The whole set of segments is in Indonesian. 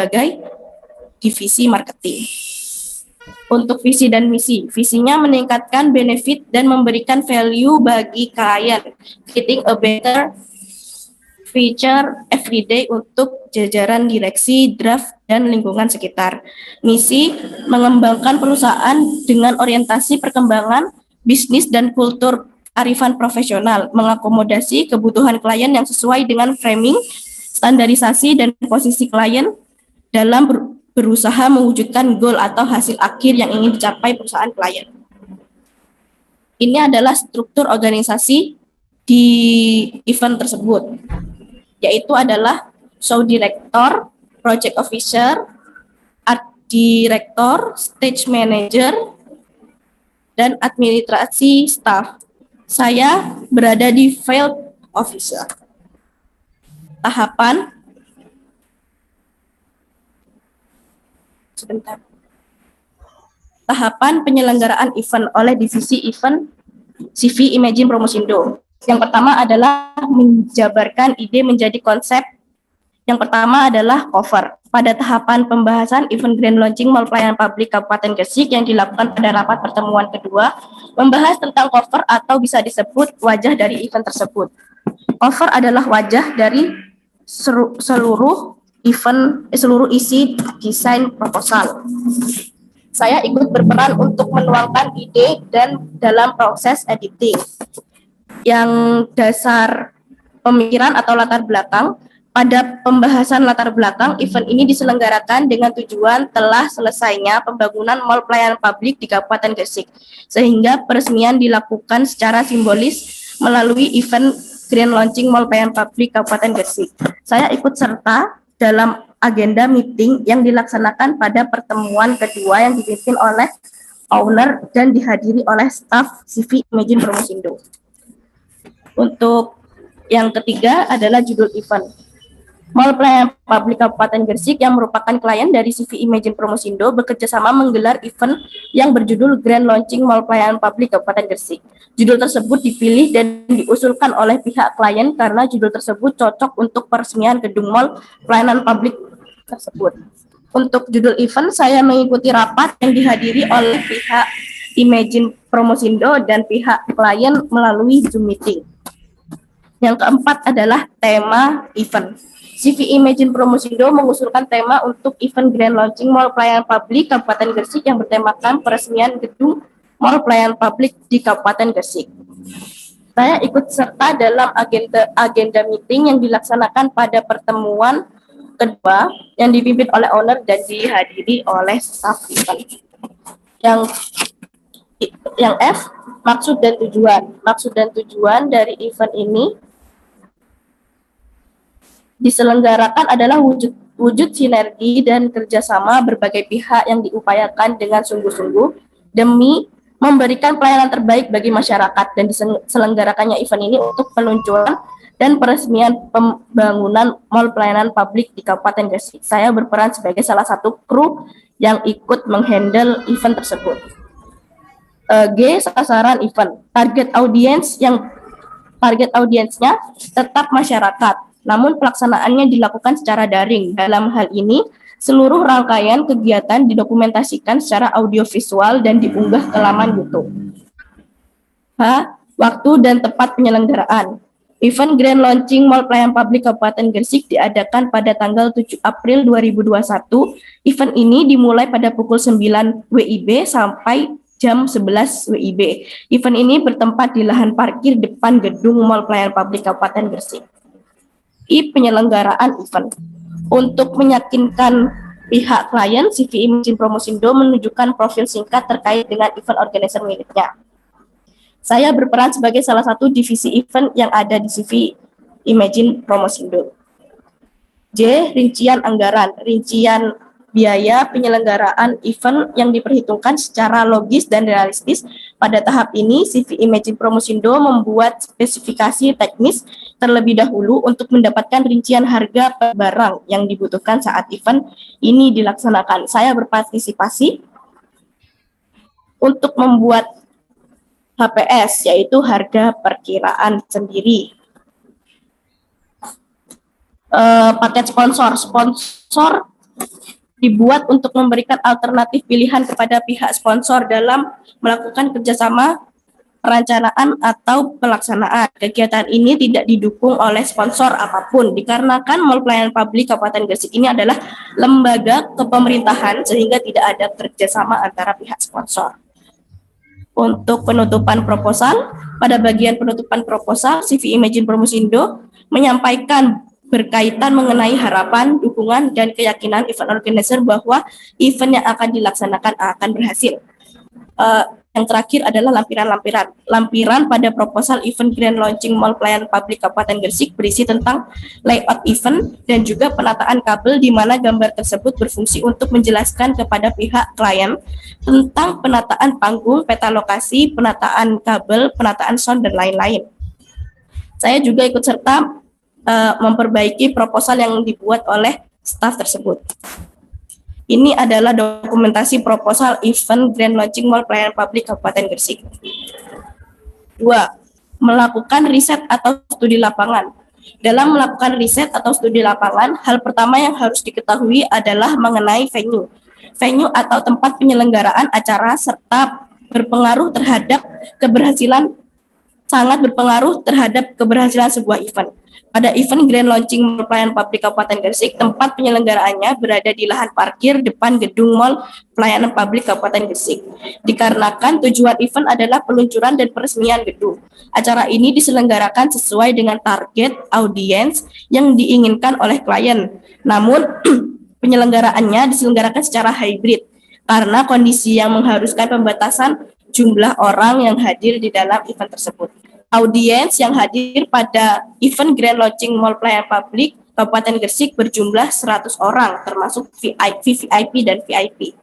sebagai divisi marketing. Untuk visi dan misi, visinya meningkatkan benefit dan memberikan value bagi klien, creating a better future everyday untuk jajaran direksi, draft, dan lingkungan sekitar. Misi, mengembangkan perusahaan dengan orientasi perkembangan bisnis dan kultur arifan profesional, mengakomodasi kebutuhan klien yang sesuai dengan framing, standarisasi, dan posisi klien dalam berusaha mewujudkan goal atau hasil akhir yang ingin dicapai perusahaan klien. Ini adalah struktur organisasi di event tersebut, yaitu adalah show director, project officer, art director, stage manager, dan administrasi staff. Saya berada di field officer. Tahapan penyelenggaraan event oleh divisi event CV Imagine Promosindo. Yang pertama adalah menjabarkan ide menjadi konsep. Yang pertama adalah cover. Pada tahapan pembahasan event grand launching Mall Pelayanan Publik Kabupaten Gresik yang dilakukan pada rapat pertemuan kedua, membahas tentang cover atau bisa disebut wajah dari event tersebut. Cover adalah wajah dari seluruh isi desain proposal. Saya ikut berperan untuk menuangkan ide dan dalam proses editing. Yang dasar pemikiran atau latar belakang, pada pembahasan latar belakang, event ini diselenggarakan dengan tujuan telah selesainya pembangunan Mall Pelayanan Publik di Kabupaten Gresik, sehingga peresmian dilakukan secara simbolis melalui event Grand Launching Mall Pelayanan Publik Kabupaten Gresik. Saya ikut serta dalam agenda meeting yang dilaksanakan pada pertemuan kedua yang dipimpin oleh owner dan dihadiri oleh staf CV Imagine Promosindo. Untuk yang ketiga adalah judul event. Mall Pelayanan Publik Kabupaten Gresik yang merupakan klien dari CV Imagine Promosindo bekerjasama menggelar event yang berjudul Grand Launching Mall Pelayanan Publik Kabupaten Gresik. Judul tersebut dipilih dan diusulkan oleh pihak klien karena judul tersebut cocok untuk peresmian gedung mall pelayanan publik tersebut. Untuk judul event, saya mengikuti rapat yang dihadiri oleh pihak Imagine Promosindo dan pihak klien melalui Zoom meeting. Yang keempat adalah tema event. CV Imagine Promosindo mengusulkan tema untuk event Grand Launching Mall Pelayanan Publik Kabupaten Gresik yang bertemakan peresmian gedung Mall Pelayanan Publik di Kabupaten Gresik. Saya ikut serta dalam agenda meeting yang dilaksanakan pada pertemuan kedua yang dipimpin oleh owner dan dihadiri oleh staf event. Yang F, maksud dan tujuan. Maksud dan tujuan dari event ini diselenggarakan adalah wujud sinergi dan kerjasama berbagai pihak yang diupayakan dengan sungguh-sungguh demi memberikan pelayanan terbaik bagi masyarakat, dan diselenggarakannya event ini untuk peluncuran dan peresmian pembangunan Mall Pelayanan Publik di Kabupaten Gresik. Saya berperan sebagai salah satu kru yang ikut menghandle event tersebut. G, sasaran event. Target audiensnya tetap masyarakat, namun pelaksanaannya dilakukan secara daring. Dalam hal ini, seluruh rangkaian kegiatan didokumentasikan secara audiovisual dan diunggah ke laman YouTube. H, waktu dan tempat penyelenggaraan. Event Grand Launching Mall Pelayanan Publik Kabupaten Gresik diadakan pada tanggal 7 April 2021. Event ini dimulai pada pukul 9 WIB sampai jam 11 WIB. Event ini bertempat di lahan parkir depan gedung Mall Pelayanan Publik Kabupaten Gresik. I, penyelenggaraan event. Untuk meyakinkan pihak klien, CV Imagine Promosindo menunjukkan profil singkat terkait dengan event organizer miliknya. Saya berperan sebagai salah satu divisi event yang ada di CV Imagine Promosindo. J, rincian anggaran. Rincian biaya penyelenggaraan event yang diperhitungkan secara logis dan realistis. Pada tahap ini, CV Imagine Promosindo membuat spesifikasi teknis terlebih dahulu untuk mendapatkan rincian harga per barang yang dibutuhkan saat event ini dilaksanakan. Saya berpartisipasi untuk membuat HPS, yaitu harga perkiraan sendiri. Paket sponsor dibuat untuk memberikan alternatif pilihan kepada pihak sponsor dalam melakukan kerjasama perencanaan atau pelaksanaan. Kegiatan ini tidak didukung oleh sponsor apapun, dikarenakan Mall Pelayanan Publik Kabupaten Gresik ini adalah lembaga kepemerintahan sehingga tidak ada kerjasama antara pihak sponsor. Untuk penutupan proposal, pada bagian penutupan proposal, CV Imagine Promosindo menyampaikan berkaitan mengenai harapan, dukungan, dan keyakinan event organizer bahwa event yang akan dilaksanakan akan berhasil. Yang terakhir adalah lampiran pada proposal event grand launching Mall Pelayanan Publik Kabupaten Gresik berisi tentang layout event dan juga penataan kabel, di mana gambar tersebut berfungsi untuk menjelaskan kepada pihak klien tentang penataan panggung, peta lokasi, penataan kabel, penataan sound, dan lain-lain. Saya juga ikut serta memperbaiki proposal yang dibuat oleh staf tersebut. Ini adalah dokumentasi proposal event grand launching Mall Pelayanan Publik Kabupaten Gresik. 2. Melakukan riset atau studi lapangan. Dalam melakukan riset atau studi lapangan, hal pertama yang harus diketahui adalah mengenai venue. Venue atau tempat penyelenggaraan acara serta sangat berpengaruh terhadap keberhasilan sebuah event. Pada event grand launching Mall Pelayanan Publik Kabupaten Gresik, tempat penyelenggaraannya berada di lahan parkir depan gedung Mall Pelayanan Publik Kabupaten Gresik. Dikarenakan tujuan event adalah peluncuran dan peresmian gedung. Acara ini diselenggarakan sesuai dengan target audiens yang diinginkan oleh klien. Namun, penyelenggaraannya diselenggarakan secara hybrid karena kondisi yang mengharuskan pembatasan jumlah orang yang hadir di dalam event tersebut. Audiens yang hadir pada event grand launching Mall Pelayanan Publik Kabupaten Gresik berjumlah 100 orang, termasuk VIP dan VIP.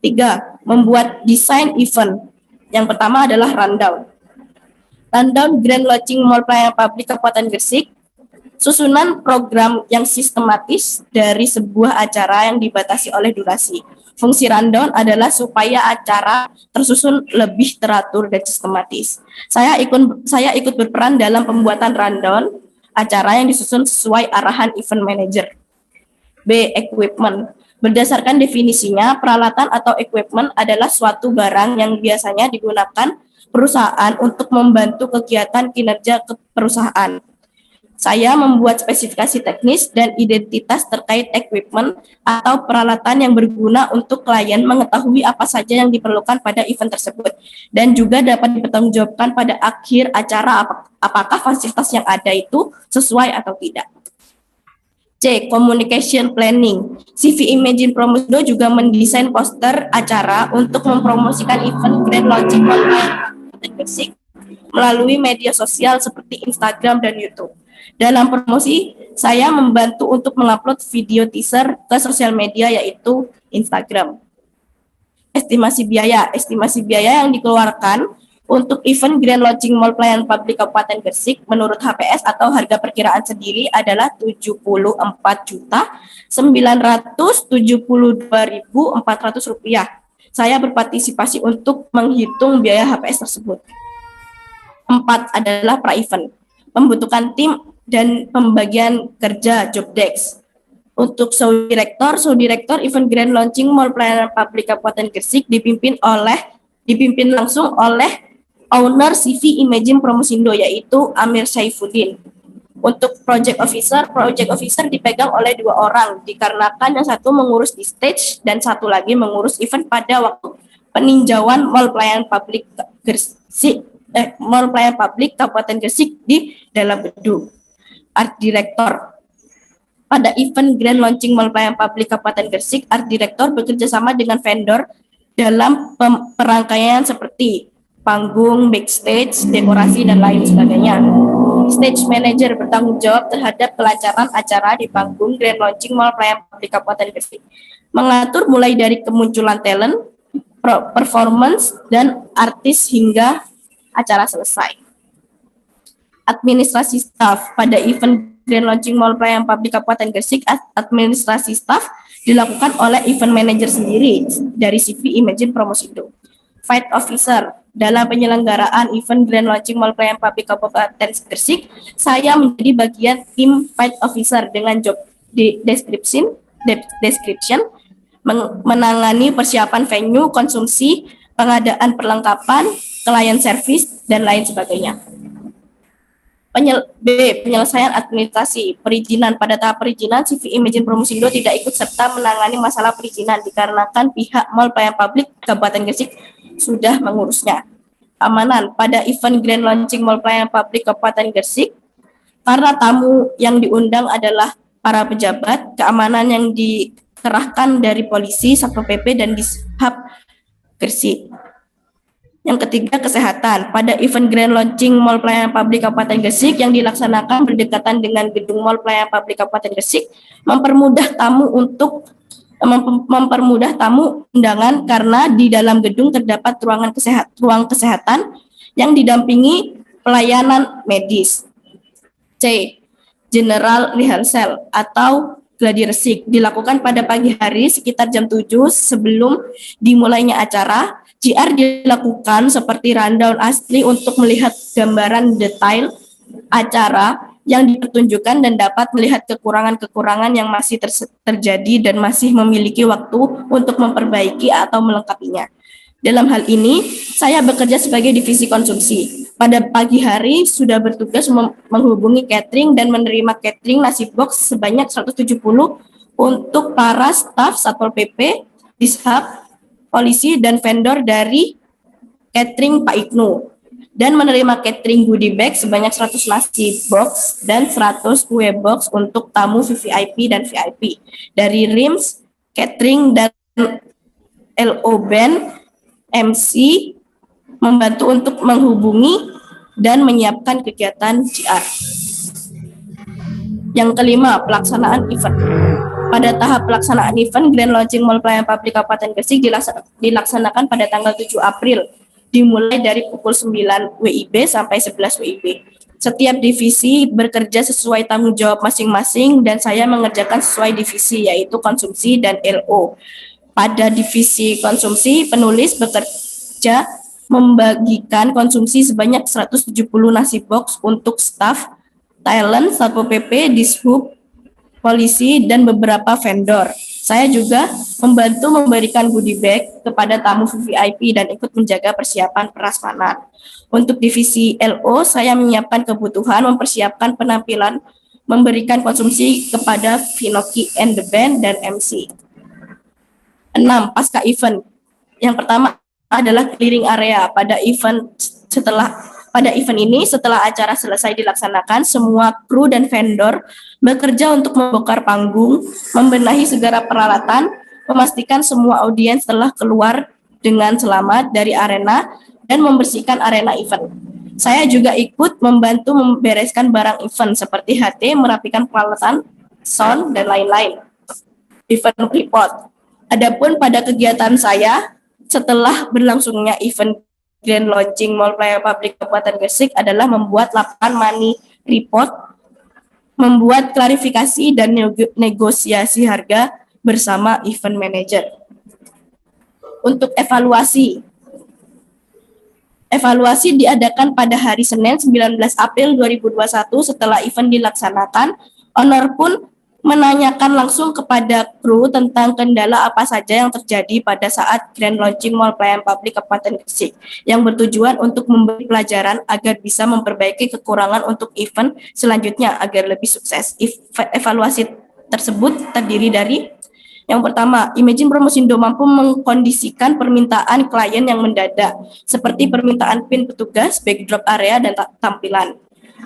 3. Membuat desain event. Yang pertama adalah rundown. Rundown grand launching Mall Pelayanan Publik Kabupaten Gresik, susunan program yang sistematis dari sebuah acara yang dibatasi oleh durasi. Fungsi rundown adalah supaya acara tersusun lebih teratur dan sistematis. Saya ikut berperan dalam pembuatan rundown acara yang disusun sesuai arahan event manager. B. Equipment. Berdasarkan definisinya, peralatan atau equipment adalah suatu barang yang biasanya digunakan perusahaan untuk membantu kegiatan kinerja perusahaan. Saya membuat spesifikasi teknis dan identitas terkait equipment atau peralatan yang berguna untuk klien mengetahui apa saja yang diperlukan pada event tersebut dan juga dapat dipertanggungjawabkan pada akhir acara apakah fasilitas yang ada itu sesuai atau tidak. C. Communication Planning. CV Imagine Promosindo juga mendesain poster acara untuk mempromosikan event grand launching Mall Pelayanan Gresik melalui media sosial seperti Instagram dan YouTube. Dalam promosi, saya membantu untuk mengupload video teaser ke sosial media yaitu Instagram. Estimasi biaya yang dikeluarkan untuk event grand launching Mall Pelayanan Publik Kabupaten Gresik menurut HPS atau harga perkiraan sendiri adalah Rp74.972.400. Saya berpartisipasi untuk menghitung biaya HPS tersebut. 4 adalah pra-event. Membutuhkan tim dan pembagian kerja job desk. Untuk show director event grand launching Mall Pelayanan Publik Kabupaten Gresik dipimpin langsung oleh owner CV Imagine Promosindo yaitu Amir Saifuddin. Untuk project officer dipegang oleh 2 orang dikarenakan yang satu mengurus di stage dan satu lagi mengurus event pada waktu peninjauan Mall Pelayanan Publik Kabupaten Gresik di dalam gedung. Art Director. Pada event grand launching Mall Pelayanan Publik Kabupaten Gresik, Art Director bekerja sama dengan vendor dalam perangkaian seperti panggung, backstage, dekorasi, dan lain sebagainya. Stage Manager bertanggung jawab terhadap kelancaran acara di panggung grand launching Mall Pelayanan Publik Kabupaten Gresik. Mengatur mulai dari kemunculan talent, performance, dan artis hingga acara selesai. Administrasi staff. Pada event grand launching Mall Pelayanan Publik Kabupaten Gresik, administrasi staff dilakukan oleh event manager sendiri dari CV Imagine Promosindo. Fight Officer. Dalam penyelenggaraan event grand launching Mall Pelayanan Publik Kabupaten Gresik, saya menjadi bagian tim Fight Officer dengan job description description, menangani persiapan venue, konsumsi, pengadaan perlengkapan, client service, dan lain sebagainya. Penyelesaian administrasi perizinan. Pada tahap perizinan, CV Imagine Promosindo tidak ikut serta menangani masalah perizinan dikarenakan pihak Mall Pelayanan Publik Kabupaten Gresik sudah mengurusnya. Keamanan. Pada event Grand Launching Mall Pelayanan Publik Kabupaten Gresik, karena tamu yang diundang adalah para pejabat, keamanan yang dikerahkan dari polisi, Satpol PP, dan Dishub Gresik. Yang ketiga, kesehatan. Pada event Grand Launching Mall Pelayanan Publik Kabupaten Gresik yang dilaksanakan berdekatan dengan gedung Mall Pelayanan Publik Kabupaten Gresik, mempermudah tamu undangan karena di dalam gedung terdapat ruang kesehatan yang didampingi pelayanan medis. C. General Rehearsal atau gladi resik dilakukan pada pagi hari sekitar jam 7 sebelum dimulainya acara. GR dilakukan seperti rundown asli untuk melihat gambaran detail acara yang dipertunjukkan dan dapat melihat kekurangan-kekurangan yang masih terjadi dan masih memiliki waktu untuk memperbaiki atau melengkapinya. Dalam hal ini, saya bekerja sebagai divisi konsumsi. Pada pagi hari sudah bertugas menghubungi catering dan menerima catering nasi box sebanyak 170 untuk para staf Satpol PP, Dishub, polisi, dan vendor dari catering Pak Ibnu, dan menerima catering goodie bag sebanyak 100 nasi box dan 100 kue box untuk tamu VVIP dan VIP dari RIMS, catering, dan LO Band, MC, membantu untuk menghubungi dan menyiapkan kegiatan GR. Yang kelima, pelaksanaan event. Pada tahap pelaksanaan event, Grand Launching Mall Pelayanan Publik Kabupaten Gresik dilaksanakan pada tanggal 7 April, dimulai dari pukul 9 WIB sampai 11 WIB. Setiap divisi bekerja sesuai tanggung jawab masing-masing dan saya mengerjakan sesuai divisi, yaitu konsumsi dan LO. Pada divisi konsumsi, penulis bekerja membagikan konsumsi sebanyak 170 nasi box untuk staf, talent, Satpol PP, Dishub, polisi, dan beberapa vendor. Saya juga membantu memberikan goodie bag kepada tamu VIP dan ikut menjaga persiapan prasmanan. Untuk divisi LO, saya menyiapkan kebutuhan, mempersiapkan penampilan, memberikan konsumsi kepada Vinoki and the Band, dan MC. 6. Pasca event. Yang pertama adalah clearing area. Pada event ini, setelah acara selesai dilaksanakan, semua kru dan vendor bekerja untuk membongkar panggung, membenahi segala peralatan, memastikan semua audiens telah keluar dengan selamat dari arena, dan membersihkan arena event. Saya juga ikut membantu membereskan barang event seperti HT, merapikan peralatan, sound, dan lain-lain. Event report. Adapun pada kegiatan saya, setelah berlangsungnya event Grand Launching Mall Pelayanan Publik Kabupaten Gresik adalah membuat laporan money report, membuat klarifikasi dan negosiasi harga bersama event manager. Untuk evaluasi diadakan pada hari Senin 19 April 2021 setelah event dilaksanakan. Owner pun menanyakan langsung kepada kru tentang kendala apa saja yang terjadi pada saat Grand Launching Mall Pelayanan Publik Kabupaten Gresik yang bertujuan untuk memberi pelajaran agar bisa memperbaiki kekurangan untuk event selanjutnya agar lebih sukses. Evaluasi tersebut terdiri dari yang pertama, Imagine Promosindo mampu mengkondisikan permintaan klien yang mendadak, seperti permintaan PIN petugas, backdrop area, dan tampilan.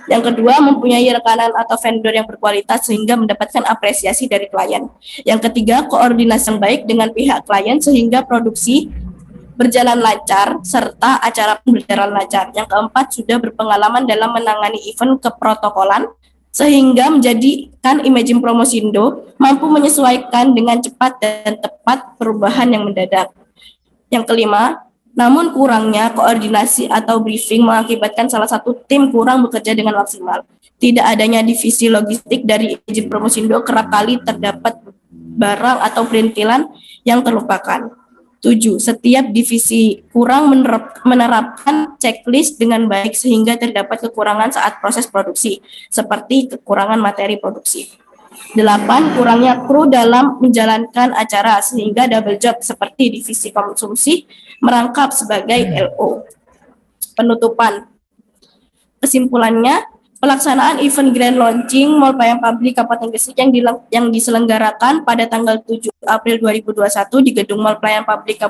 Yang kedua, mempunyai rekanan atau vendor yang berkualitas sehingga mendapatkan apresiasi dari klien. Yang ketiga, koordinasi yang baik dengan pihak klien sehingga produksi berjalan lancar serta acara pun berjalan lancar. Yang keempat, sudah berpengalaman dalam menangani event keprotokolan sehingga menjadikan Imagine Promosindo mampu menyesuaikan dengan cepat dan tepat perubahan yang mendadak. Yang kelima, namun kurangnya koordinasi atau briefing mengakibatkan salah satu tim kurang bekerja dengan maksimal. Tidak adanya divisi logistik dari Imagine Promosindo kerap kali terdapat barang atau perintilan yang terlupakan. 7. Setiap divisi kurang menerapkan checklist dengan baik sehingga terdapat kekurangan saat proses produksi, seperti kekurangan materi produksi. 8. Kurangnya kru dalam menjalankan acara sehingga double job seperti divisi konsumsi merangkap sebagai LO. Penutupan. Kesimpulannya, pelaksanaan event grand launching Mall Pelayanan Publik Kabupaten Gresik yang diselenggarakan pada tanggal 7 April 2021 di Gedung Mall Pelayanan Publik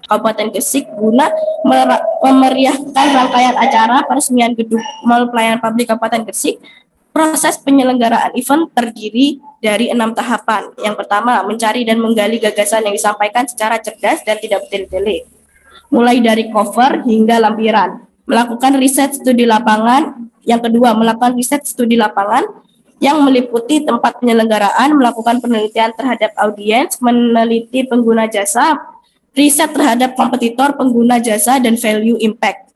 Kabupaten Gresik guna memeriahkan rangkaian acara peresmian Gedung Mall Pelayanan Publik Kabupaten Gresik. Proses penyelenggaraan event terdiri dari 6 tahapan. Yang pertama, mencari dan menggali gagasan yang disampaikan secara cerdas dan tidak bertele-tele, mulai dari cover hingga lampiran. Melakukan riset studi lapangan. Yang kedua, melakukan riset studi lapangan yang meliputi tempat penyelenggaraan, melakukan penelitian terhadap audiens, meneliti pengguna jasa, riset terhadap kompetitor, pengguna jasa, dan value impact.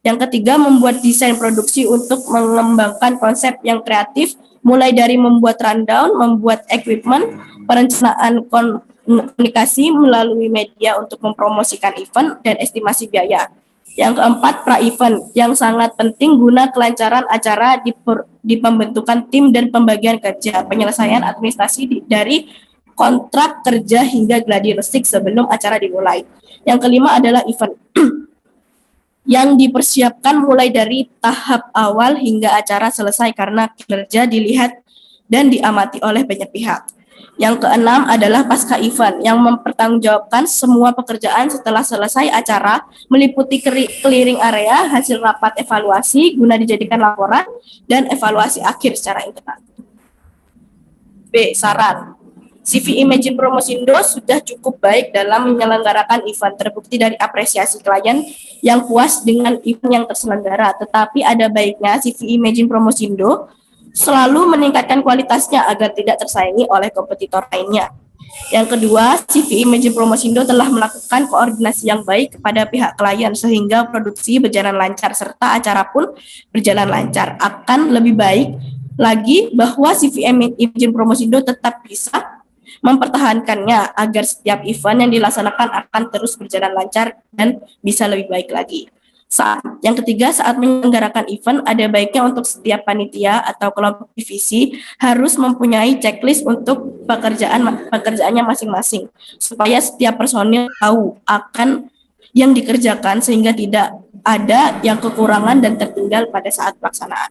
Yang ketiga, membuat desain produksi untuk mengembangkan konsep yang kreatif, mulai dari membuat rundown, membuat equipment, perencanaan komunikasi melalui media untuk mempromosikan event, dan estimasi biaya. Yang keempat, pra-event, yang sangat penting guna kelancaran acara di pembentukan tim dan pembagian kerja, penyelesaian administrasi dari kontrak kerja hingga gladi resik sebelum acara dimulai. Yang kelima adalah event yang dipersiapkan mulai dari tahap awal hingga acara selesai karena kinerja dilihat dan diamati oleh banyak pihak. Yang keenam adalah pasca event yang mempertanggungjawabkan semua pekerjaan setelah selesai acara, meliputi clearing area, hasil rapat evaluasi guna dijadikan laporan, dan evaluasi akhir secara internal. B. Saran. CV Imagine Promosindo sudah cukup baik dalam menyelenggarakan event, terbukti dari apresiasi klien yang puas dengan event yang terselenggara. Tetapi ada baiknya CV Imagine Promosindo selalu meningkatkan kualitasnya agar tidak tersaingi oleh kompetitor lainnya. Yang kedua, CV Imagine Promosindo telah melakukan koordinasi yang baik kepada pihak klien sehingga produksi berjalan lancar serta acara pun berjalan lancar. Akan lebih baik lagi bahwa CV Imagine Promosindo tetap bisa mempertahankannya agar setiap event yang dilaksanakan akan terus berjalan lancar dan bisa lebih baik lagi. Yang ketiga, saat menyelenggarakan event, ada baiknya untuk setiap panitia atau kelompok divisi harus mempunyai checklist untuk pekerjaannya masing-masing, supaya setiap personil tahu akan yang dikerjakan sehingga tidak ada yang kekurangan dan tertinggal pada saat pelaksanaan.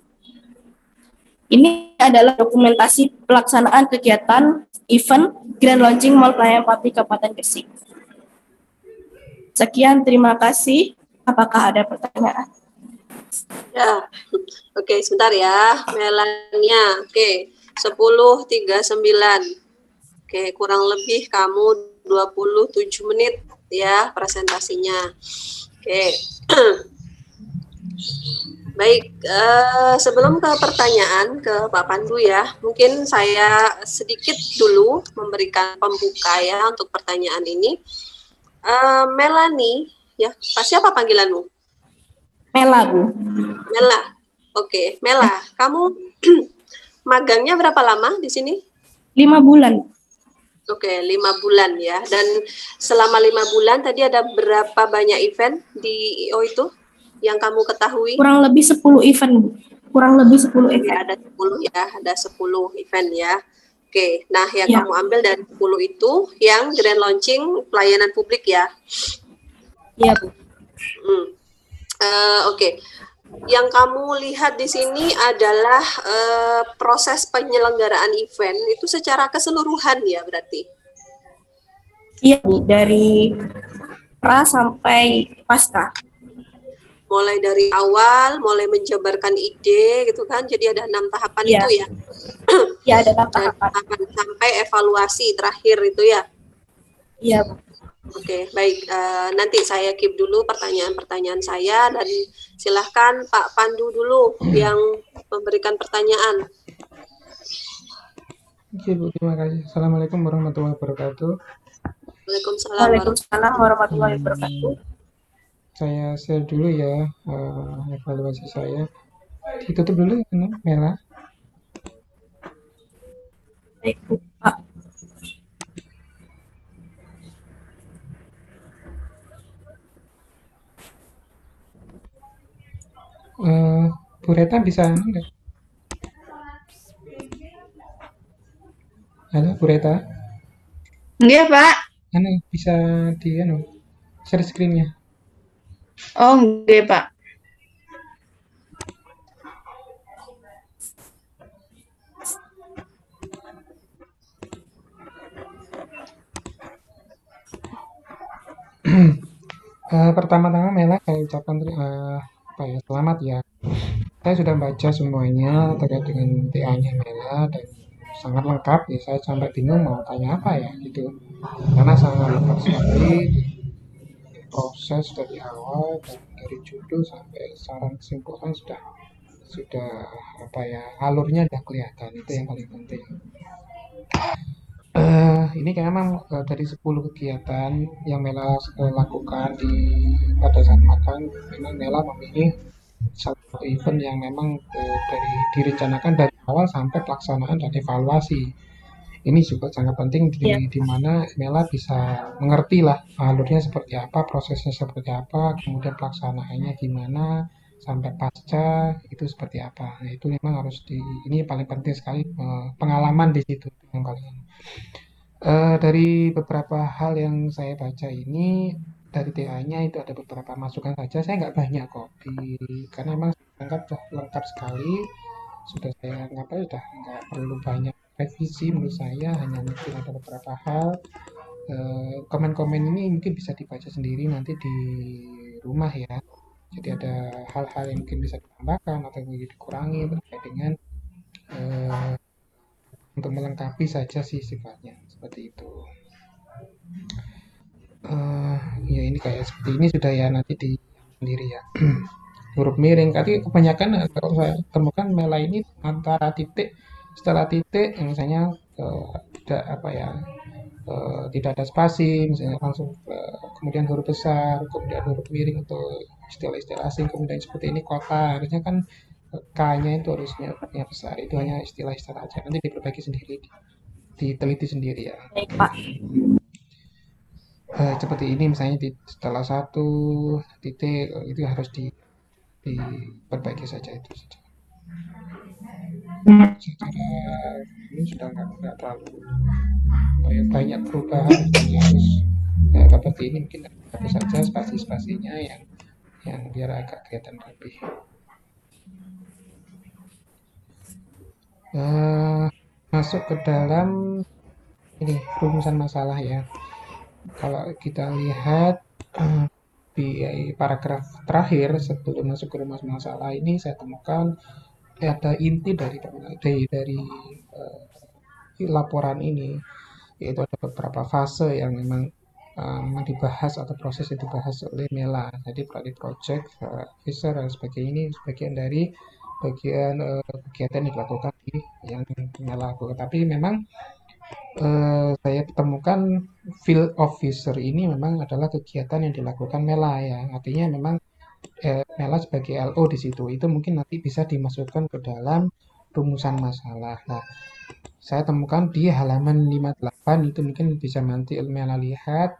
Ini adalah dokumentasi pelaksanaan kegiatan event Grand Launching Mall Pelayanan Publik Kabupaten Gresik. Sekian, terima kasih. Apakah ada pertanyaan? Ya, oke, sebentar ya, Melania. Oke, 10.39. Oke, kurang lebih kamu 27 menit ya presentasinya. Oke. Baik, sebelum ke pertanyaan ke Pak Pandu ya, mungkin saya sedikit dulu memberikan pembuka ya untuk pertanyaan ini. Melanie, ya, siapa panggilanmu? Mela, Bu. Mela, oke. Mela, kamu magangnya berapa lama di sini? 5 bulan. Oke, 5 bulan ya. Dan selama 5 bulan tadi ada berapa banyak event di IO itu yang kamu ketahui? Kurang lebih 10 event, Bu. Kurang lebih 10 event. Ada 10 ya, ada 10 event ya. Oke, nah yang kamu ambil dari 10 itu yang grand launching pelayanan publik ya? Iya, Bu. Oke. Yang kamu lihat di sini adalah proses penyelenggaraan event itu secara keseluruhan ya berarti? Iya, Bu. Dari pra sampai pasca. Mulai dari awal, mulai menjabarkan ide gitu kan, jadi ada 6 tahapan itu ya? Iya, ada 6 tahapan. Sampai evaluasi terakhir itu ya? Iya, Bu. Oke, baik. Nanti saya keep dulu pertanyaan-pertanyaan saya dan silahkan Pak Pandu dulu yang memberikan pertanyaan. Oke, Bu, terima kasih. Assalamualaikum warahmatullahi wabarakatuh. Waalaikumsalam warahmatullahi wabarakatuh. Saya share dulu ya evaluasi saya. Ditutup dulu ya, Mela. Baik, Bu. Pak. Bu Reta bisa enggak? Halo, Bu Reta. Iya, Pak. Anu, bisa di share screen-nya. Oh, enggak, Pak. Pertama-tama Mela saya ucapkan selamat ya. Saya sudah baca semuanya terkait dengan TA-nya Mela dan sangat lengkap ya. Saya sampai bingung mau tanya apa ya gitu. Karena sangat lengkap sekali proses dari awal dan dari judul sampai saran kesimpulan sudah apa ya, alurnya sudah kelihatan, itu yang paling penting. Ini kayak memang dari 10 kegiatan yang Mela lakukan pada saat makan, memang Mela memilih satu event yang memang dari direncanakan dari awal sampai pelaksanaan dan evaluasi. Ini juga sangat penting Ya. di mana Mela bisa mengerti lah alurnya seperti apa, prosesnya seperti apa, kemudian pelaksanaannya gimana, sampai pasca itu seperti apa. Nah, itu memang harus ini paling penting sekali, pengalaman di situ yang paling. Dari beberapa hal yang saya baca ini, dari TA-nya itu ada beberapa masukan saja. Saya nggak banyak kok, karena memang saya anggap sudah lengkap sekali. Sudah saya anggap aja sudah nggak perlu banyak revisi menurut saya. Hanya mungkin ada beberapa hal. Komen-komen ini mungkin bisa dibaca sendiri nanti di rumah ya. Jadi ada hal-hal yang mungkin bisa ditambahkan atau mungkin dikurangi terkait dengan eh, untuk melengkapi saja sih sifatnya seperti itu. eh Ya ini kayak seperti ini sudah ya, nanti di sendiri ya. Huruf miring tadi kebanyakan kalau saya temukan Mela ini antara titik, setelah titik misalnya tidak apa ya, tidak ada spasi misalnya langsung kemudian huruf besar, kemudian huruf miring untuk istilah-istilah asing, kemudian seperti ini kota harusnya kan K-nya itu harusnya yang besar, itu hanya istilah-istilah aja, nanti diperbaiki sendiri, diteliti sendiri ya. Baik, Pak. Seperti ini misalnya setelah satu titik itu harus diperbaiki saja itu saja. Secara ini sudah nggak terlalu banyak perubahan, harus seperti ini mungkin ada saja spasi-spasinya yang biar agak kelihatan lebih. Masuk ke dalam ini rumusan masalah ya. Kalau kita lihat di paragraf terakhir sebelum masuk ke rumus masalah ini, saya temukan ada inti dari laporan ini, yaitu ada beberapa fase yang memang dibahas atau proses yang dibahas oleh Mela. Jadi project, officer dan sebagainya ini sebagian dari bagian kegiatan yang dilakukan yang Mela lakukan. Tapi memang saya temukan field officer ini memang adalah kegiatan yang dilakukan Mela ya. Artinya memang Mela sebagai LO di situ. Itu mungkin nanti bisa dimasukkan ke dalam rumusan masalah. Nah, saya temukan di halaman 58 itu mungkin bisa nanti Mela lihat,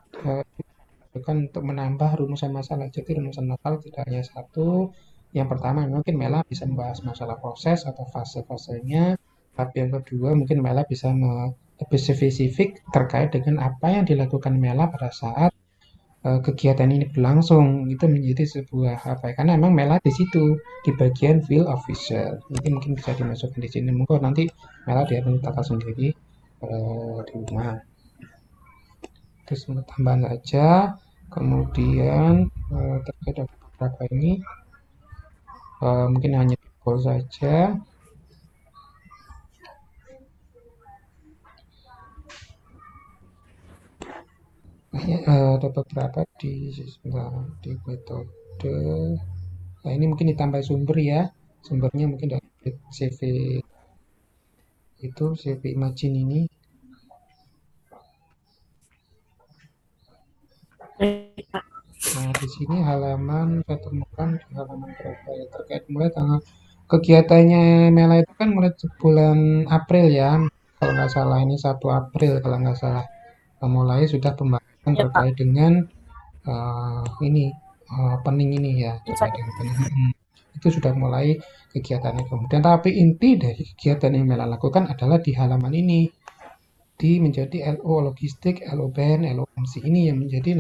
bukan untuk menambah rumusan masalah. Jadi rumusan masalah tidak hanya satu. Yang pertama mungkin Mela bisa membahas masalah proses atau fase-fasenya. Tapi yang kedua mungkin Mela bisa lebih spesifik terkait dengan apa yang dilakukan Mela pada saat kegiatan ini berlangsung. Itu menjadi sebuah apa ya, karena memang Mela di situ di bagian field officer, itu mungkin bisa dimasukkan di sini. Mungkin nanti Mela dia mencatat sendiri di rumah. Terus tambahan saja, kemudian terkait dengan beberapa ini mungkin hanya goal saja. Ada beberapa di metode. Nah, ini mungkin ditambah sumber ya. Sumbernya mungkin dari CV itu, CV Imagine ini. Nah, di sini halaman saya temukan di halaman berapa ya, terkait mulai tanggal kegiatannya Mela itu kan mulai bulan April ya. Kalau nggak salah ini 1 April kalau nggak salah. Mulai sudah pembahasan Ya, Pak. terkait dengan ini pening ini ya, terkait dengan pening. Itu sudah mulai kegiatannya kemudian, tapi inti dari kegiatan yang Mela lakukan adalah di halaman ini, menjadi LO logistik, LO band, LO MC ini yang menjadi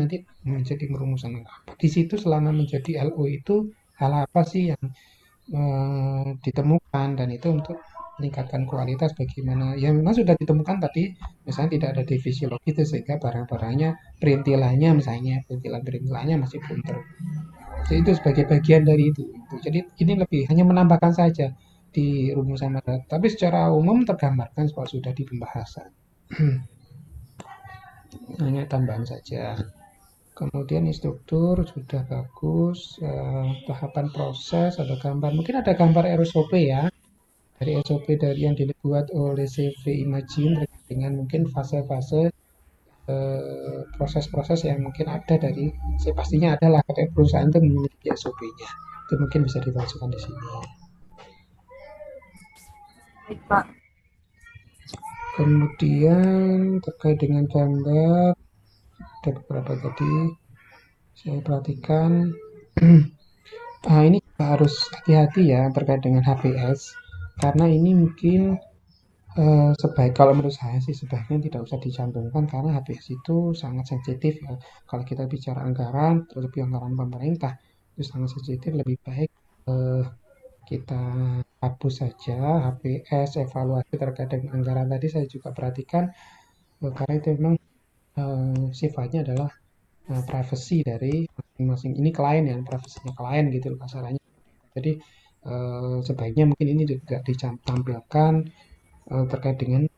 rumusan. Di situ selama menjadi LO itu hal apa sih yang ditemukan, dan itu untuk meningkatkan kualitas bagaimana ya memang sudah ditemukan, tapi misalnya tidak ada divisi logis sehingga barang-barangnya perintilannya masih belum jadi itu sebagai bagian dari itu. Jadi ini lebih hanya menambahkan saja di rumusan matematika, tapi secara umum tergambarkan kalau sudah di pembahasan. Hanya tambahan saja. Kemudian struktur sudah bagus, tahapan proses ada gambar. Mungkin ada gambar RSOP ya, dari SOP dari yang dibuat oleh CV Imagine terkait dengan mungkin fase-fase proses-proses yang mungkin ada dari, pastinya ada lah ketika perusahaan itu memiliki SOP-nya. Itu mungkin bisa dimasukkan di sini. Baik, Pak. Kemudian terkait dengan gambar, ada beberapa tadi saya perhatikan. Ini juga harus hati-hati ya terkait dengan HPS, karena ini mungkin kalau menurut saya sih sebaiknya tidak usah dicantumkan karena HPS itu sangat sensitif ya. Kalau kita bicara anggaran, terlebih anggaran pemerintah, itu sangat sensitif. Lebih baik kita hapus saja HPS. Evaluasi terkait dengan anggaran tadi saya juga perhatikan, karena itu memang sifatnya adalah privacy dari masing-masing. Ini klien ya, privasinya klien gitu masalahnya. Jadi sebaiknya mungkin ini juga ditampilkan terkait dengan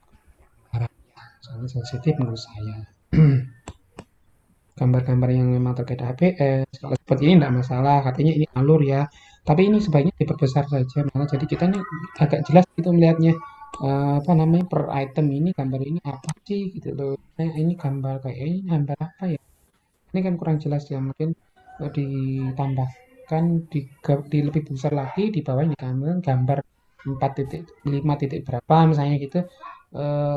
sangat sensitif menurut saya. Gambar-gambar yang memang terkait HPS, kalau seperti ini tidak masalah, katanya ini alur ya. Tapi ini sebaiknya diperbesar saja, malah jadi kita ini agak jelas gitu melihatnya, apa namanya, per item ini gambar ini apa sih gitu loh. Ini gambar kayak ini gambar apa ya? Ini kan kurang jelas ya, mungkin ditambahkan di lebih besar lagi di bawahnya gambar 4.5 titik berapa misalnya gitu,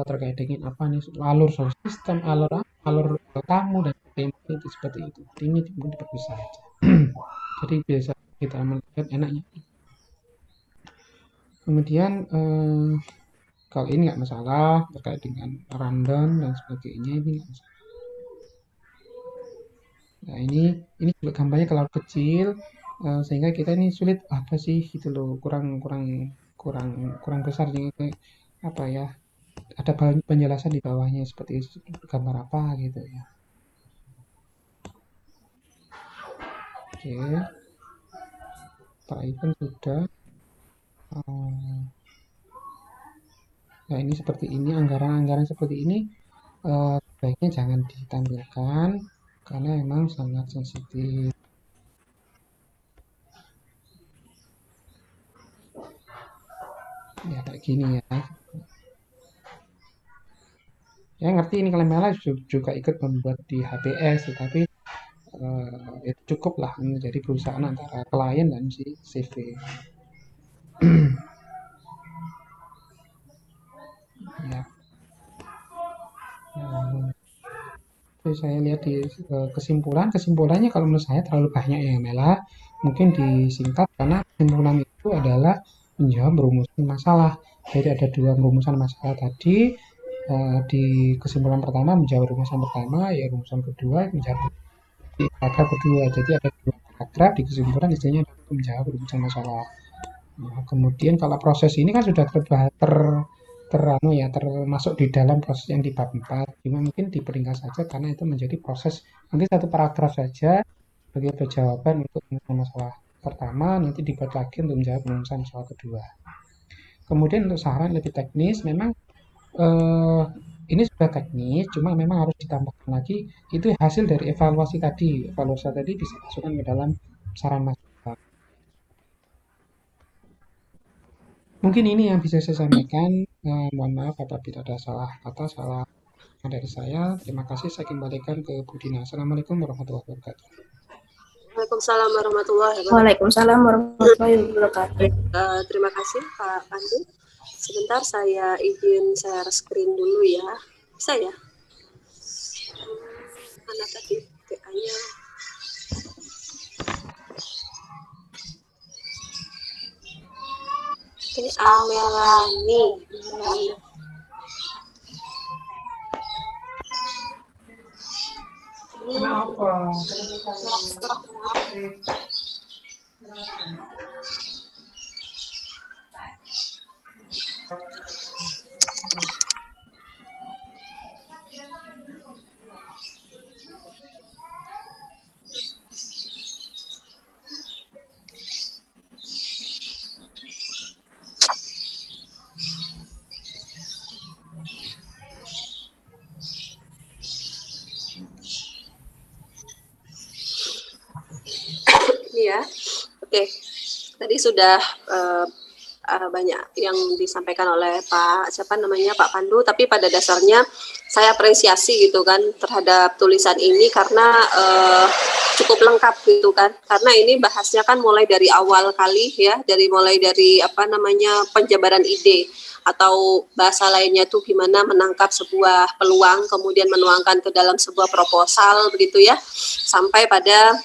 terkait dengan apa nih alur sound system, alur tamu dan sebagainya itu seperti itu. Ini mungkin diperbesar aja. Jadi biasa kita melihat enaknya. Kemudian kalau ini nggak masalah terkait dengan rundown dan sebagainya, ini nggak masalah. Nah ini juga gambarnya kalau kecil, sehingga kita ini sulit apa sih gitu loh, kurang besar jadi apa ya, ada penjelasan di bawahnya seperti gambar apa gitu ya. Oke, Pak Ivan sudah. Nah ini seperti ini, anggaran-anggaran seperti ini sebaiknya jangan ditampilkan karena memang sangat sensitif. Ya kayak gini ya. Ya ngerti ini kalian malah juga ikut membuat di HPS, tetapi itu cukup lah menjadi perusahaan antara klien dan si CV. Ya. Terus saya lihat di kesimpulannya kalau menurut saya terlalu banyak ya Mela, mungkin disingkat karena kesimpulan itu adalah menjawab rumusan masalah. Jadi ada 2 rumusan masalah tadi. Di kesimpulan pertama menjawab rumusan pertama, ya rumusan kedua menjawab di paragraf kedua. Jadi ada 2 paragraf di kesimpulan, isinya menjawab rumusan masalah. Nah, kemudian kalau proses ini kan sudah termasuk di dalam proses yang di bab 4, cuma mungkin diperingkat saja karena itu menjadi proses, nanti 1 paragraf saja sebagai jawaban untuk rumusan masalah pertama, nanti dibuat lagi untuk menjawab rumusan masalah kedua. Kemudian untuk saran lebih teknis, memang ini sudah teknis, cuma memang harus ditambahkan lagi, itu hasil dari evaluasi tadi bisa masukkan ke dalam saran masalah. Mungkin ini yang bisa saya sampaikan. Mohon maaf apabila ada salah kata, salah dari saya. Terima kasih. Saya kembalikan ke Bu Dina. Assalamualaikum warahmatullahi wabarakatuh. Waalaikumsalam warahmatullahi wabarakatuh. Waalaikumsalam warahmatullahi wabarakatuh. Terima kasih Pak Pandu. Sebentar saya izin share screen dulu ya. Bisa ya? Mana tadi PA-nya? Ini Melani. Kenapa? Iya, oke. Tadi sudah banyak yang disampaikan oleh Pak Pandu, tapi pada dasarnya saya apresiasi gitu kan terhadap tulisan ini karena cukup lengkap gitu kan. Karena ini bahasnya kan mulai dari awal kali ya, mulai dari penjabaran ide atau bahasa lainnya tuh gimana menangkap sebuah peluang kemudian menuangkan ke dalam sebuah proposal begitu ya, sampai pada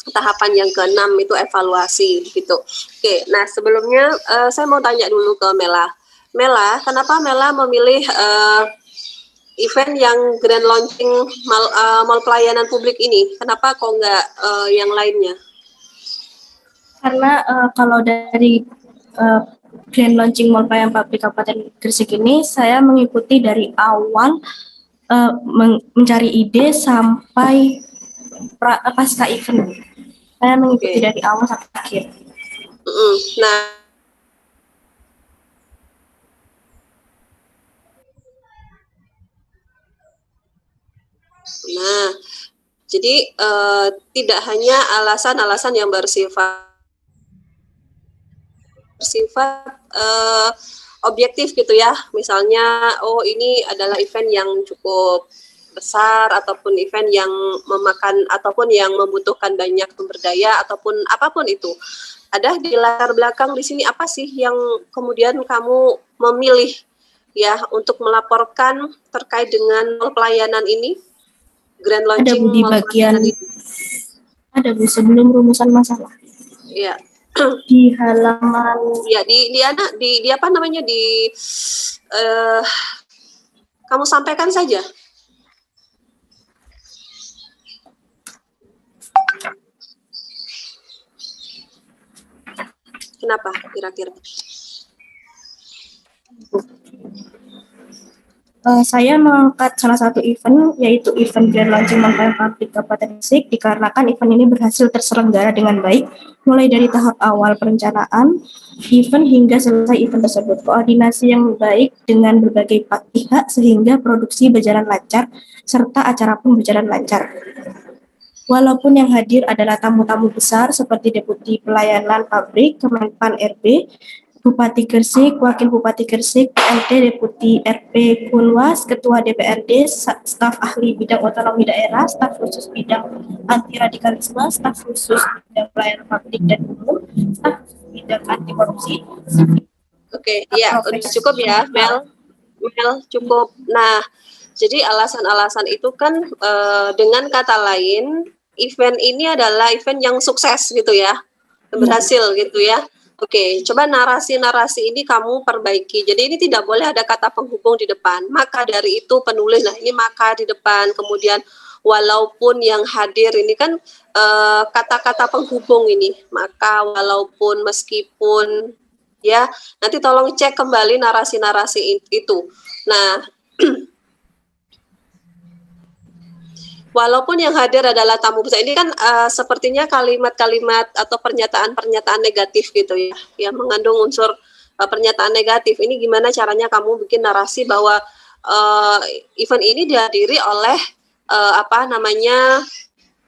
tahapan yang keenam itu evaluasi gitu. Oke, nah sebelumnya saya mau tanya dulu ke Mela. Mela, kenapa Mela memilih event yang grand launching mall pelayanan publik ini? Kenapa kok nggak yang lainnya? Karena kalau dari grand launching mall pelayanan publik Kabupaten Gresik ini, saya mengikuti dari awal mencari ide sampai pasca event. Saya mengikuti dari awal sampai akhir. Nah, jadi tidak hanya alasan-alasan yang bersifat objektif gitu ya, misalnya ini adalah event yang cukup besar ataupun event yang memakan ataupun yang membutuhkan banyak sumber daya ataupun apapun itu. Ada di latar belakang di sini apa sih yang kemudian kamu memilih ya untuk melaporkan terkait dengan pelayanan ini, grand launching ada di bagian ini. Ada Bu sebelum rumusan masalah. Iya. Di halaman ya di apa namanya kamu sampaikan saja. Kenapa kira-kira? Saya mengangkat salah satu event, yaitu event Grand Launching Mall Pelayanan Publik Kabupaten Gresik, dikarenakan event ini berhasil terselenggara dengan baik, mulai dari tahap awal perencanaan event hingga selesai event tersebut. Koordinasi yang baik dengan berbagai pihak sehingga produksi berjalan lancar, serta acara pun berjalan lancar. Walaupun yang hadir adalah tamu-tamu besar seperti Deputi Pelayanan Pabrik, Kemenpan RB, Bupati Gresik, Wakil Bupati Gresik, PLT, Deputi RP Kunwas, Ketua DPRD, staf ahli bidang otonomi daerah, staf khusus bidang anti radikalisme, staf khusus bidang pelayanan publik dan umum, staf khusus bidang anti korupsi. Oke, ya cukup ya, Mel, cukup. Nah, jadi alasan-alasan itu kan dengan kata lain, event ini adalah event yang sukses gitu ya, berhasil gitu ya. Oke, coba narasi-narasi ini kamu perbaiki. Jadi ini tidak boleh ada kata penghubung di depan. Maka dari itu penulis, nah ini maka di depan. Kemudian walaupun yang hadir ini kan kata-kata penghubung ini. Maka, walaupun, meskipun, ya. Nanti tolong cek kembali narasi-narasi itu. Nah, walaupun yang hadir adalah tamu besar, ini kan sepertinya kalimat-kalimat atau pernyataan-pernyataan negatif gitu ya, yang mengandung unsur pernyataan negatif. Ini gimana caranya kamu bikin narasi bahwa event ini dihadiri oleh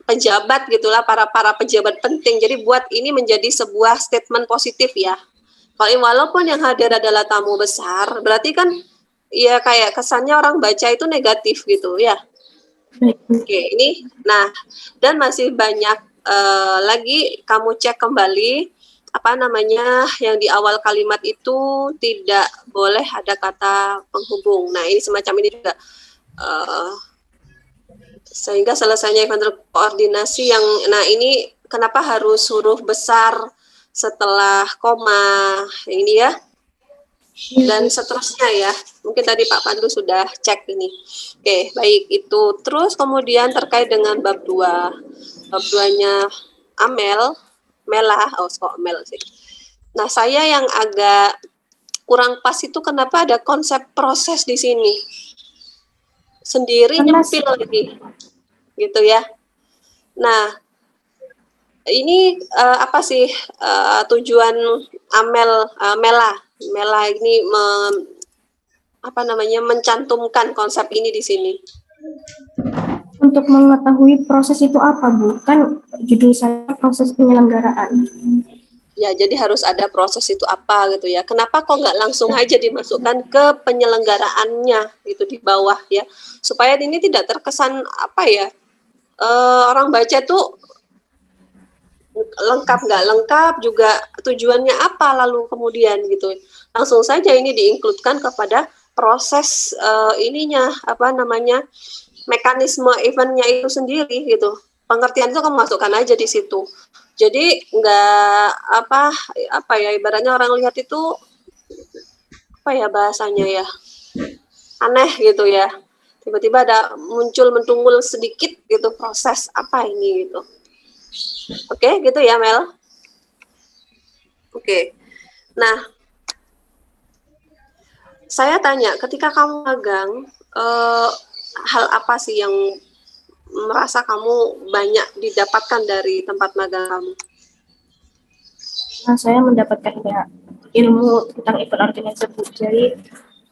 pejabat gitulah, para pejabat penting. Jadi buat ini menjadi sebuah statement positif ya. Walaupun yang hadir adalah tamu besar, berarti kan ya kayak kesannya orang baca itu negatif gitu ya. Oke, ini, nah, dan masih banyak lagi kamu cek kembali yang di awal kalimat itu tidak boleh ada kata penghubung. Nah, ini semacam ini juga sehingga selesainya event koordinasi yang, nah ini kenapa harus huruf besar setelah koma ini ya? dan seterusnya ya. Mungkin tadi Pak Pandu sudah cek ini. Oke, baik itu. Terus kemudian terkait dengan bab 2. Bab 2-nya Amel, Mela, kok Mel sih. Nah, saya yang agak kurang pas itu kenapa ada konsep proses di sini. Sendiri Karena nyempil lagi. Gitu ya. Nah, ini apa sih tujuan Mela ini mencantumkan konsep ini di sini. untuk mengetahui proses itu apa, Bu? Kan judul saya proses penyelenggaraan. Ya, jadi harus ada proses itu apa gitu ya. Kenapa kok nggak langsung aja dimasukkan ke penyelenggaraannya gitu di bawah ya, supaya ini tidak terkesan apa ya, orang baca tuh lengkap nggak lengkap juga tujuannya apa lalu kemudian gitu. Langsung saja ini diinkludkan kepada proses mekanisme eventnya itu sendiri gitu. Pengertian itu kamu masukkan aja di situ. Jadi nggak apa ya, ibaratnya orang lihat itu apa ya bahasanya ya, aneh gitu ya. Tiba-tiba ada muncul mentunggul sedikit gitu, proses apa ini gitu. Oke, gitu ya Mel. Oke. Nah, saya tanya, ketika kamu magang, hal apa sih yang merasa kamu banyak didapatkan dari tempat magang kamu? Nah, saya mendapatkan ya, ilmu tentang event organizer. Jadi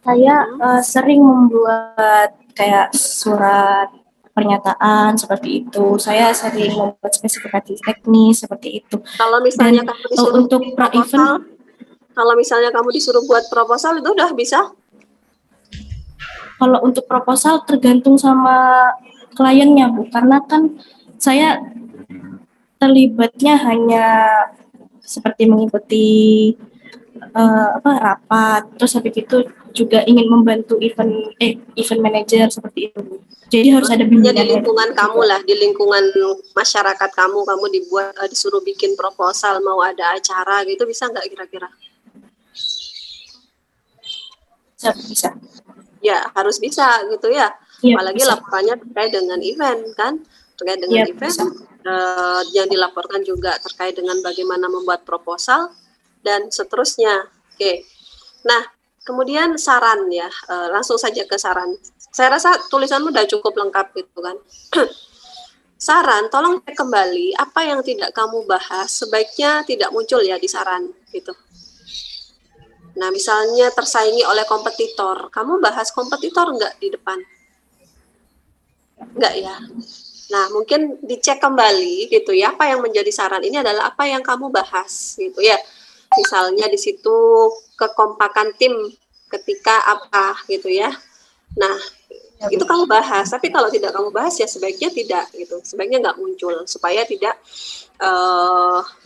saya sering membuat kayak surat pernyataan seperti itu. Saya sering membuat spesifikasi teknis seperti itu. Kalau misalnya Dan kamu disuruh untuk pra-event, kalau misalnya kamu disuruh buat proposal itu udah bisa? kalau untuk proposal tergantung sama kliennya, Bu. Karena kan saya terlibatnya hanya seperti mengikuti rapat, terus habis itu juga ingin membantu event manager seperti itu. Jadi harus ada Di bimbingannya lingkungan juga. kamu lah, di lingkungan masyarakat kamu dibuat disuruh bikin proposal, mau ada acara gitu, bisa nggak kira-kira? Bisa. Ya harus bisa gitu ya. Iya, Apalagi bisa. laporannya terkait dengan event kan, terkait dengan Iya, event bisa. yang dilaporkan juga terkait dengan bagaimana membuat proposal dan seterusnya. Oke. Nah, kemudian saran ya, langsung saja ke saran. Saya rasa tulisanmu udah cukup lengkap gitu kan. Saran, tolong cek kembali apa yang tidak kamu bahas sebaiknya tidak muncul ya di saran gitu. Nah, misalnya tersaingi oleh kompetitor, kamu bahas kompetitor nggak di depan? Nggak ya? Nah, mungkin dicek kembali gitu ya, apa yang menjadi saran ini adalah apa yang kamu bahas gitu ya. Misalnya di situ kekompakan tim ketika apa gitu ya. Nah, itu kamu bahas, tapi kalau tidak kamu bahas ya sebaiknya tidak gitu. Sebaiknya nggak muncul supaya tidak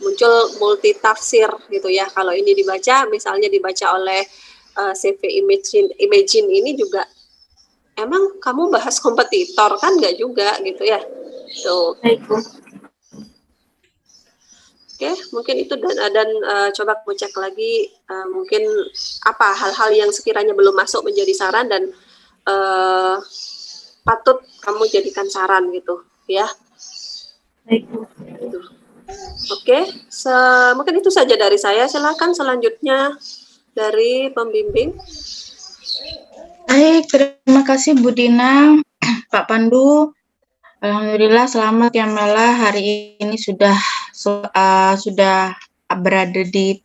muncul multitafsir gitu ya. Kalau ini misalnya dibaca oleh CV Imagine ini juga, emang kamu bahas kompetitor kan nggak juga gitu ya. Tuh. Baik, Bu. Oke, mungkin itu dan coba kamu cek lagi mungkin apa hal-hal yang sekiranya belum masuk menjadi saran dan patut kamu jadikan saran gitu ya. Baik, Bu. Gitu. Oke, mungkin itu saja dari saya. Silakan selanjutnya dari pembimbing. Baik, terima kasih Bu Dina, Pak Pandu. Alhamdulillah selamat ya Mela, hari ini sudah berada di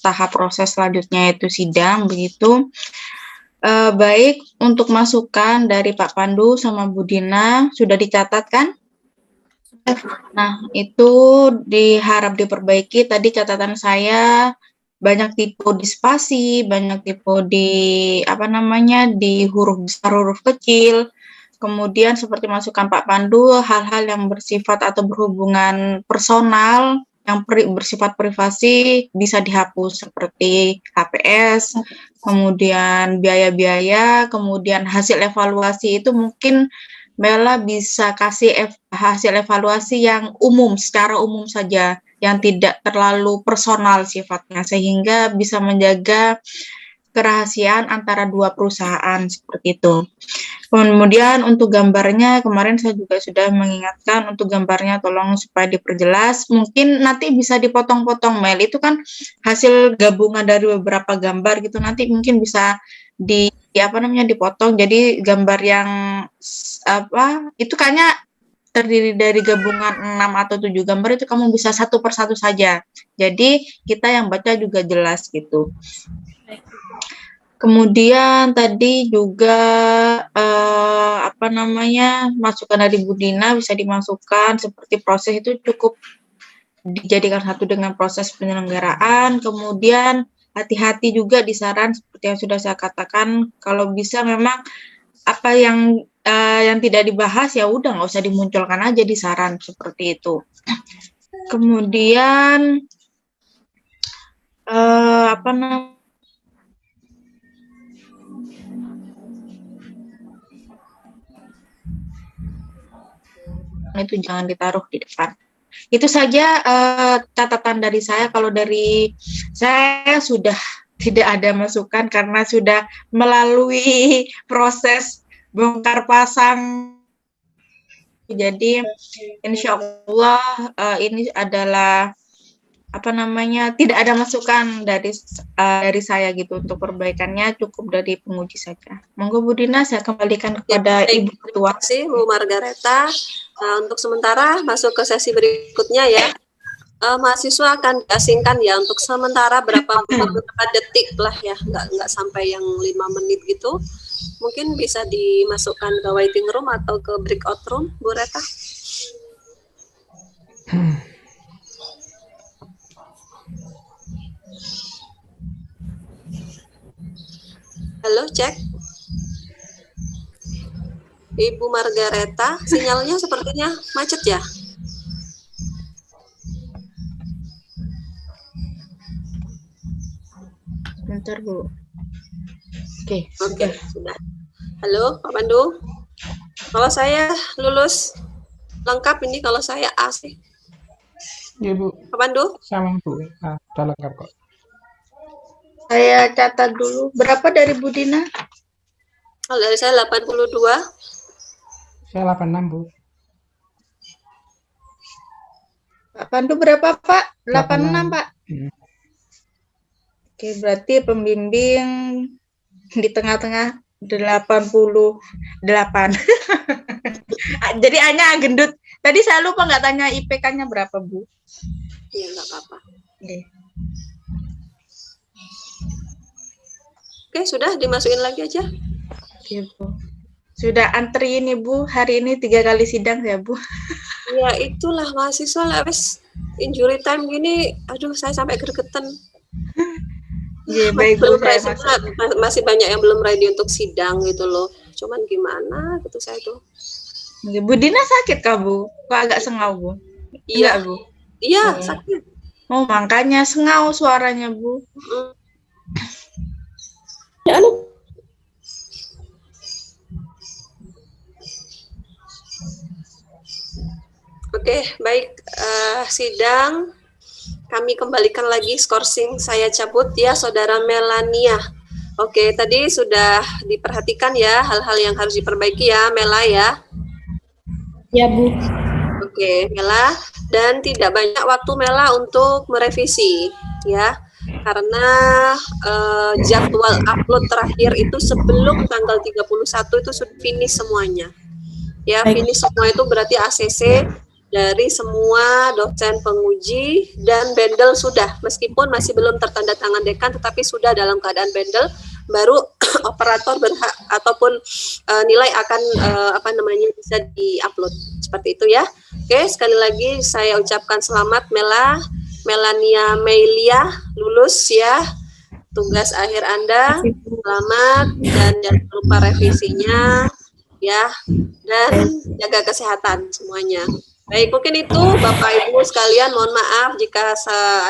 tahap proses selanjutnya yaitu sidang begitu. Baik, untuk masukan dari Pak Pandu sama Bu Dina sudah dicatat kan? Nah, itu diharap diperbaiki. Tadi catatan saya banyak tipe di spasi, banyak tipe di di huruf besar, huruf kecil. Kemudian seperti masukan Pak Pandu, hal-hal yang bersifat atau berhubungan personal yang bersifat privasi bisa dihapus seperti HPS, kemudian biaya-biaya, kemudian hasil evaluasi itu mungkin Mela bisa kasih hasil evaluasi yang umum, secara umum saja, yang tidak terlalu personal sifatnya, sehingga bisa menjaga kerahasiaan antara dua perusahaan seperti itu. Kemudian untuk gambarnya kemarin saya juga sudah mengingatkan untuk gambarnya tolong supaya diperjelas. Mungkin nanti bisa dipotong-potong, Mel. Itu kan hasil gabungan dari beberapa gambar gitu. Nanti mungkin bisa dipotong. Jadi gambar yang itu kayaknya terdiri dari gabungan 6 atau 7 gambar itu kamu bisa satu persatu saja. Jadi kita yang baca juga jelas gitu. Kemudian tadi juga masukan dari Bu Dina bisa dimasukkan seperti proses itu cukup dijadikan satu dengan proses penyelenggaraan. Kemudian hati-hati juga di saran seperti yang sudah saya katakan, kalau bisa memang apa yang tidak dibahas ya udah nggak usah dimunculkan aja di saran seperti itu. Kemudian itu jangan ditaruh di depan. Itu saja catatan dari saya. Kalau dari saya sudah tidak ada masukan karena sudah melalui proses bongkar pasang. Jadi insya Allah ini adalah tidak ada masukan dari saya gitu untuk perbaikannya, cukup dari penguji saja. Monggo Bu Dina, saya kembalikan kepada Ibu Ketua. Terima kasih Bu Margareta. Nah, untuk sementara masuk ke sesi berikutnya ya. Mahasiswa akan diasingkan ya untuk sementara berapa detik lah ya, nggak sampai yang 5 menit gitu. Mungkin bisa dimasukkan ke waiting room atau ke breakout room, Bu Reta. Halo, cek. Ibu Margareta, sinyalnya sepertinya macet ya? Sebentar, Bu. Oke, sudah. Halo, Pak Pandu. Kalau saya lulus lengkap ini, kalau saya A sih. Iya, Bu. Pak Pandu? Sama, Bu. Udah lengkap kok. Saya catat dulu. Berapa dari Bu Dina? Kalau dari saya 82. Saya 86, Bu. Pak Pandu berapa, Pak? 86, Pak. Oke, berarti pembimbing di tengah-tengah 88. Jadi hanya gendut. Tadi saya lupa nggak tanya IPK-nya berapa, Bu? Iya, nggak apa-apa. Oke. Oke, sudah dimasukin lagi aja. Oke, Bu. Sudah antri ini, Bu. Hari ini 3 kali sidang ya, Bu. Ya, itulah mahasiswa lah, wes injury time gini. Aduh, saya sampai gregetan. Iya, baik, Bu. Masih banyak yang belum ready untuk sidang gitu loh. Cuman gimana gitu saya tuh. Bu Dina sakit kah, Bu? Kok agak sengau, Bu? Iya, Bu. Iya, sakit. Oh, makanya sengau suaranya, Bu. Oke, baik. Sidang kami kembalikan lagi skorsing saya cabut ya, Saudara Melania. Oke, tadi sudah diperhatikan ya hal-hal yang harus diperbaiki ya, Mela ya. Ya, Bu. Oke, Mela. Dan tidak banyak waktu Mela untuk merevisi ya. Karena jadwal upload terakhir itu sebelum tanggal 31 itu sudah finish semuanya. Ya, finish semua itu berarti ACC dari semua dosen penguji dan bendel sudah, meskipun masih belum tertanda tangan dekan tetapi sudah dalam keadaan bendel, baru operator berhak ataupun nilai akan bisa diupload seperti itu ya. Oke, sekali lagi saya ucapkan selamat Melania Meilia lulus ya, tugas akhir Anda selamat dan jangan lupa revisinya ya, dan jaga kesehatan semuanya. Baik, mungkin itu Bapak Ibu sekalian, mohon maaf jika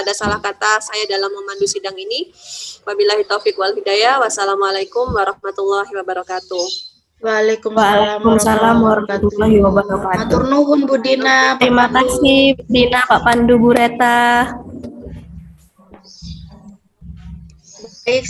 ada salah kata saya dalam memandu sidang ini. Wabillahi taufik wal hidayah. Wassalamualaikum warahmatullahi wabarakatuh. Waalaikumsalam warahmatullahi wabarakatuh. Matur nuwun Bu Dina. Terima kasih Bu Dina, Pak Pandu, Bu Reta. Baik.